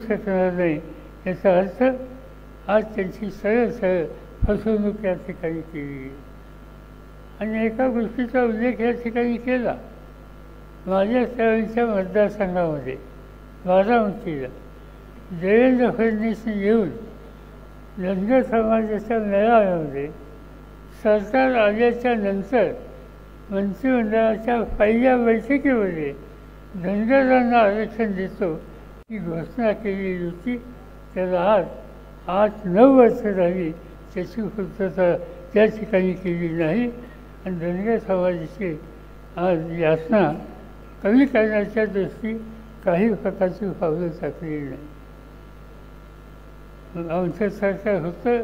शकणार नाही, याचा अर्थ आज त्यांची सरळ सरळ फसवणूक या ठिकाणी केली. आणि एका गोष्टीचा उल्लेख या ठिकाणी केला. माझ्या त्यावेळीच्या मतदारसंघामध्ये बारामतीला देवेंद्र फडणवीसनी येऊन धनगर समाजाच्या मेळाव्यामध्ये सरकार आल्याच्या नंतर मंत्रिमंडळाच्या पहिल्या बैठकीमध्ये धनगरांना आरक्षण देतो ही घोषणा केलेली होती. त्याला आज 8-9 वर्ष झाली त्याची पूर्तता त्या ठिकाणी केली नाही. आणि धनगर समाजाची आज यातना कमी करण्याच्या दृष्टी काही प्रकारची पावलं टाकलेली नाही. आमचं सरकार होतं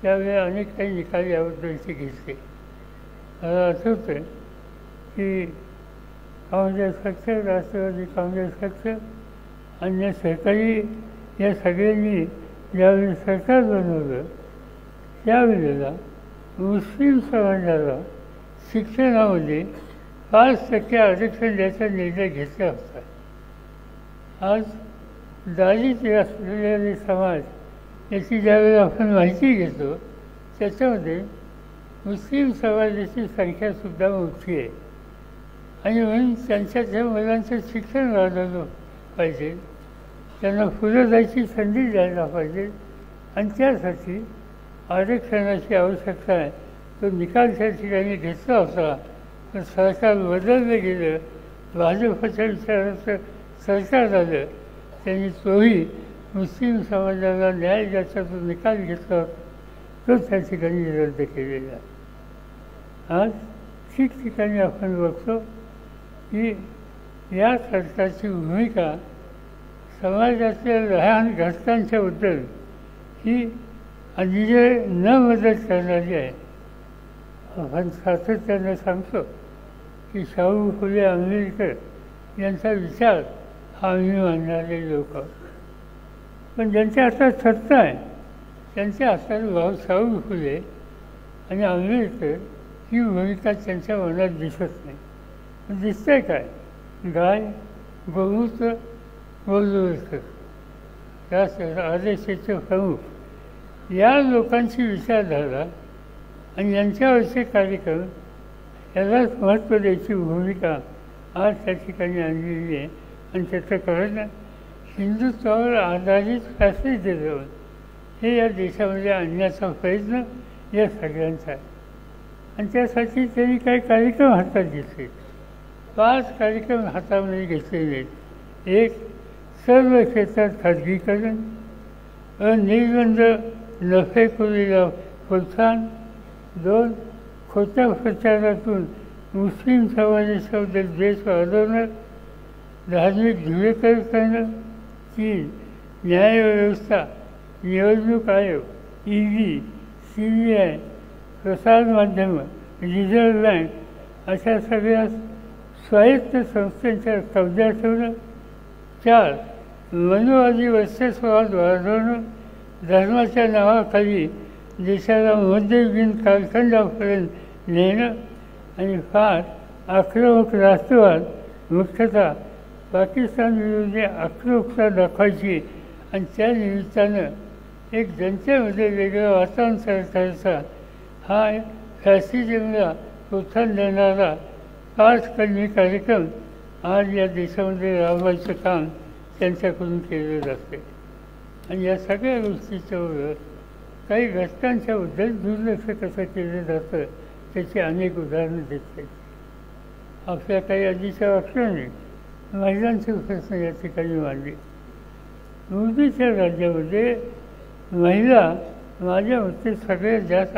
त्यावेळी अनेक काही निकाल याबद्दलचे घेतले. मला आठवतं की काँग्रेस पक्ष, राष्ट्रवादी काँग्रेस पक्ष, अन्य सहकारी या सगळ्यांनी ज्यावेळी सरकार बनवलं त्यावेळेला मुस्लिम समाजाला शिक्षणामध्ये 5% आरक्षण द्यायचा निर्णय घेतला होता. आज दारिद्र्य असलेले समाज याची ज्यावेळेला आपण माहिती घेतो त्याच्यामध्ये मुस्लिम समाजाची संख्यासुद्धा मोठी आहे. आणि म्हणून त्यांच्या मुलांचं शिक्षण वाढवलं पाहिजे, त्यांना पुढं जायची संधी द्यायला पाहिजे. आणि त्यासाठी आरक्षणाची आवश्यकता आहे. तो निकाल त्या ठिकाणी घेतला होता. पण सरकार बदललं गेलं, भाजपच्या विचाराचं सरकार आलं, त्यांनी तोही मुस्लिम समाजाला न्याय द्यायचा जो निकाल घेतला होता तो त्या ठिकाणी रद्द केलेला आहे. आज ठिकठिकाणी आपण बघतो की या सरकारची भूमिका समाजातल्या लहान घटकांच्याबद्दल ही अन्याय न मदत करणारी आहे. आपण सातत्यानं सांगतो की शाहू फुले आंबेडकर यांचा विचार हा आम्ही मानणारे लोक, पण ज्यांच्या हातात सत्ता आहे त्यांच्या हातात शाहू फुले आणि आंबेडकर ही भूमिका त्यांच्या मनात दिसत नाही. दिसतंय काय? गाय, गोमूत्र, गोलवस्त्र, RSSचे प्रमुख या लोकांची विचारधारा आणि यांच्यावरचे कार्यक्रम यालाच महत्त्व द्यायची भूमिका आज त्या ठिकाणी आणलेली आहे. आणि त्याचं कारण हिंदुत्वावर आधारित फॅसिलिटीजम हे या देशामध्ये आणण्याचा प्रयत्न या सगळ्यांचा आहे. आणि त्यासाठी त्यांनी काही कार्यक्रम हातात घेतले. 5 कार्यक्रम हातामध्ये घेतलेले आहेत. 1. सर्व क्षेत्रात खाजगीकरण, अनिर्बंध नफेखोरीला प्रोत्साहन. 2. खोट्या प्रचारातून मुस्लिम समाजाबद्दल द्वेष वाढवणं, धार्मिक ध्रुवीकरण करणं. 3. न्यायव्यवस्था, निवडणूक आयोग, ED, CBI, प्रसारमाध्यमं, रिझर्व्ह बँक अशा सगळ्या स्वायत्त संस्थांच्या कब्जा ठेवणं. 4. मनोवादी वर्चस्ववाद वाढवणं, धर्माच्या नावाखाली देशाला मध्ययुगीन कालखंडापर्यंत नेणं. आणि 5. आक्रमक राष्ट्रवाद, मुख्यतः पाकिस्तान विरोधी आक्रमकता दाखवायची आणि त्या निमित्तानं एक जनतेमध्ये वेगळं वातावरण तयार करायचा हा फॅसिझमला प्रोत्साहन देणारा 5 कलमी कार्यक्रम आज या देशामध्ये राबवायचं काम त्यांच्याकडून केलं जाते. आणि या सगळ्या गोष्टीच्या बरोबर काही घटकांच्याबद्दल दुर्लक्ष कसं केलं जातं त्याची अनेक उदाहरणं देत आहेत. आपल्या काही आधीच्या वाक्याने महिलांचे प्रश्न या ठिकाणी मांडले. मोदीच्या राज्यामध्ये महिला माझ्या मते सगळ्यात जास्त